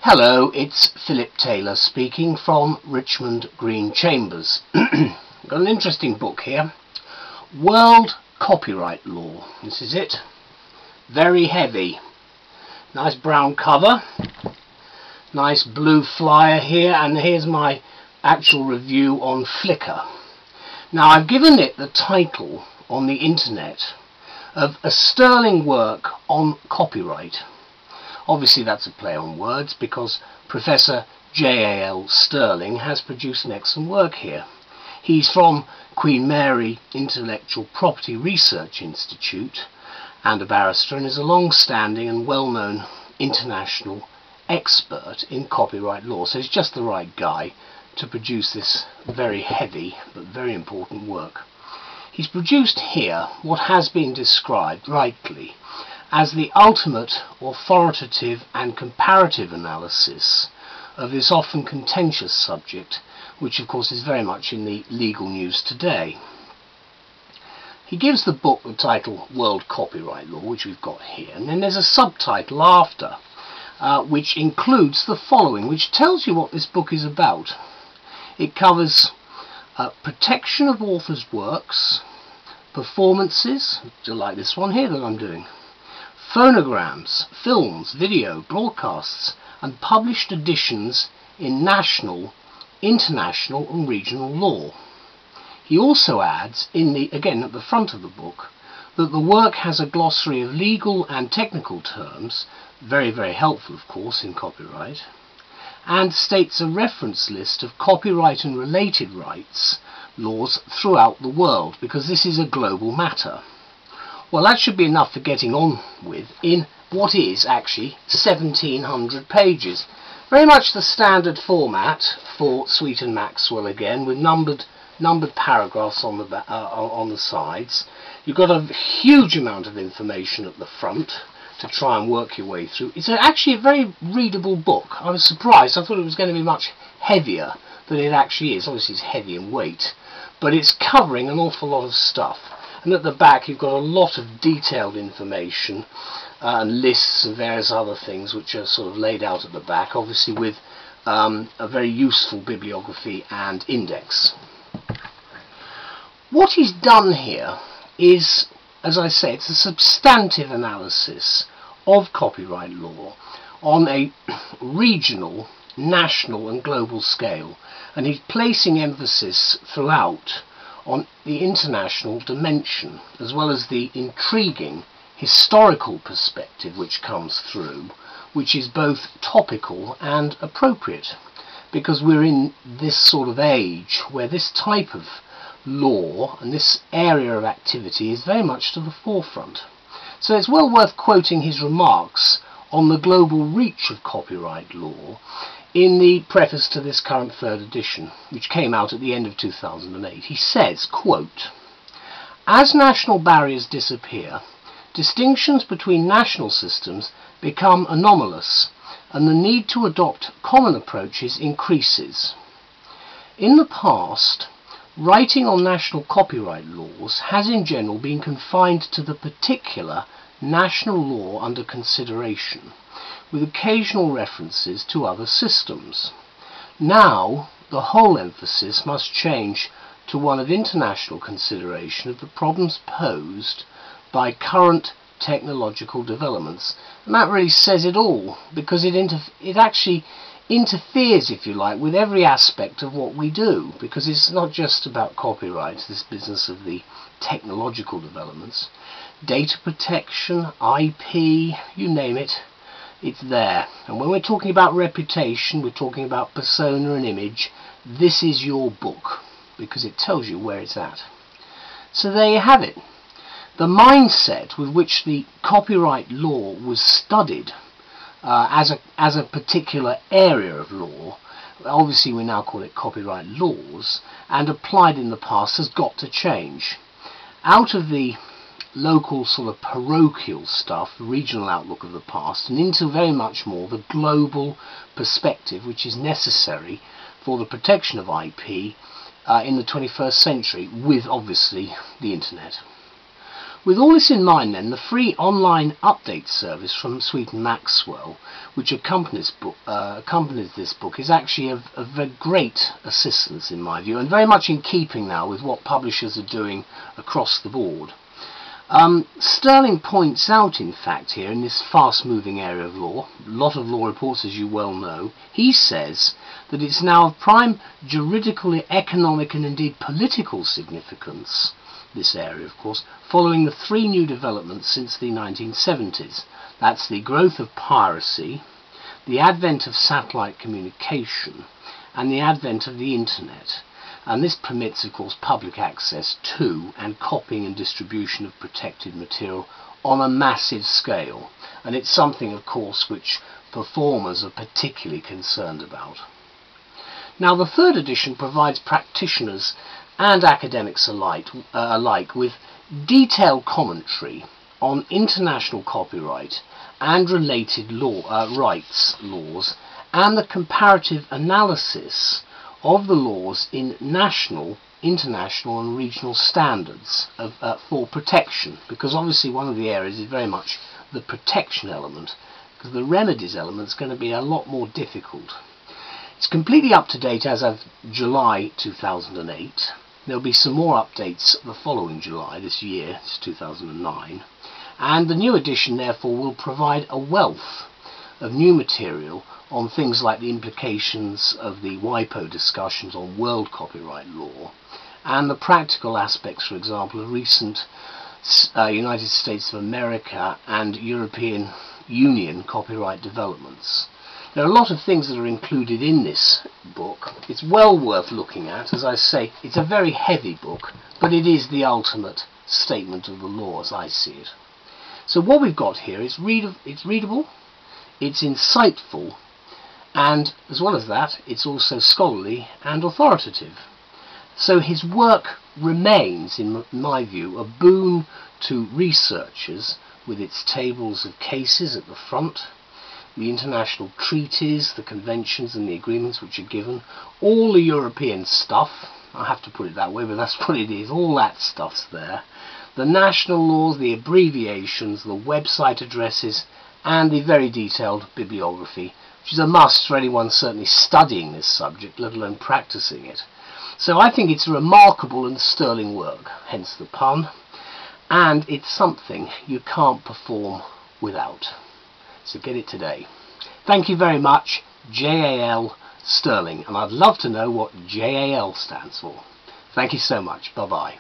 Hello, it's Phillip Taylor speaking from Richmond Green Chambers. Got an interesting book here. World Copyright Law. This is it. Very heavy. Nice brown cover. Nice blue flyer here, and here's my actual review on Flickr. Now, I've given it the title on the internet of A Sterling Work on Copyright. Obviously that's a play on words, because Professor J.A.L. Sterling has produced an excellent work here. He's from Queen Mary Intellectual Property Research Institute and a barrister, and is a long-standing and well-known international expert in copyright law. So he's just the right guy to produce this very heavy but very important work. He's produced here what has been described rightly as the ultimate authoritative and comparative analysis of this often contentious subject, which of course is very much in the legal news today. He gives the book the title World Copyright Law, which we've got here, and then there's a subtitle after, which includes the following, which tells you what this book is about. It covers protection of authors' works, performances, like this one here that I'm doing, phonograms, films, video, broadcasts, and published editions in national, international and regional law. He also adds, again at the front of the book, that the work has a glossary of legal and technical terms, very, very helpful of course in copyright, and states a reference list of copyright and related rights laws throughout the world, because this is a global matter. Well, that should be enough for getting on with in what is actually 1700 pages. Very much the standard format for Sweet and Maxwell again, with numbered paragraphs on the sides. You've got a huge amount of information at the front to try and work your way through. It's actually a very readable book. I was surprised. I thought it was going to be much heavier than it actually is. Obviously it's heavy in weight, but it's covering an awful lot of stuff. And at the back you've got a lot of detailed information and lists and various other things which are sort of laid out at the back, obviously with a very useful bibliography and index. What he's done here is, as I say, it's a substantive analysis of copyright law on a regional, national and global scale, and he's placing emphasis throughout on the international dimension, as well as the intriguing historical perspective which comes through, which is both topical and appropriate, because we're in this sort of age where this type of law and this area of activity is very much to the forefront. So it's well worth quoting his remarks on the global reach of copyright law in the preface to this current third edition, which came out at the end of 2008. He says, quote, "As national barriers disappear, distinctions between national systems become anomalous, and the need to adopt common approaches increases. In the past, writing on national copyright laws has in general been confined to the particular national law under consideration, with occasional references to other systems. Now, the whole emphasis must change to one of international consideration of the problems posed by current technological developments." And that really says it all, because it actually interferes, if you like, with every aspect of what we do, because it's not just about copyright, this business of the technological developments. Data protection, IP, you name it, it's there. And when we're talking about reputation, we're talking about persona and image, this is your book, because it tells you where it's at. So there you have it. The mindset with which the copyright law was studied as a particular area of law, obviously we now call it copyright laws, and applied in the past, has got to change. Out of the local sort of parochial stuff, the regional outlook of the past, and into very much more the global perspective which is necessary for the protection of IP in the 21st century, with obviously the internet. With all this in mind then, the free online update service from Sweden Maxwell, which accompanies this book, is actually of a great assistance in my view, and very much in keeping now with what publishers are doing across the board. Sterling points out, in fact, here in this fast-moving area of law, a lot of law reports, as you well know, he says that it's now of prime juridical, economic and indeed political significance, this area of course, following the three new developments since the 1970s. That's the growth of piracy, the advent of satellite communication and the advent of the internet. And this permits, of course, public access to and copying and distribution of protected material on a massive scale. And it's something, of course, which performers are particularly concerned about. Now, the third edition provides practitioners and academics alike with detailed commentary on international copyright and related rights laws, and the comparative analysis of the laws in national, international and regional standards for protection, because obviously one of the areas is very much the protection element, because the remedies element is going to be a lot more difficult. It's completely up to date as of July 2008. There'll be some more updates the following July this year, it's 2009, and the new edition therefore will provide a wealth of new material on things like the implications of the WIPO discussions on world copyright law and the practical aspects, for example, of recent United States of America and European Union copyright developments. There are a lot of things that are included in this book. It's well worth looking at. As I say, it's a very heavy book, but it is the ultimate statement of the law as I see it. So what we've got here is it's readable, it's insightful, and as well as that, it's also scholarly and authoritative. So his work remains, in my view, a boon to researchers, with its tables of cases at the front, the international treaties, the conventions and the agreements which are given, all the European stuff, I have to put it that way, but that's what it is, all that stuff's there, the national laws, the abbreviations, the website addresses, and the very detailed bibliography, which is a must for anyone certainly studying this subject, let alone practicing it. So I think it's a remarkable and sterling work, hence the pun, and it's something you can't perform without. So get it today. Thank you very much, JAL Sterling, and I'd love to know what JAL stands for. Thank you so much. Bye-bye.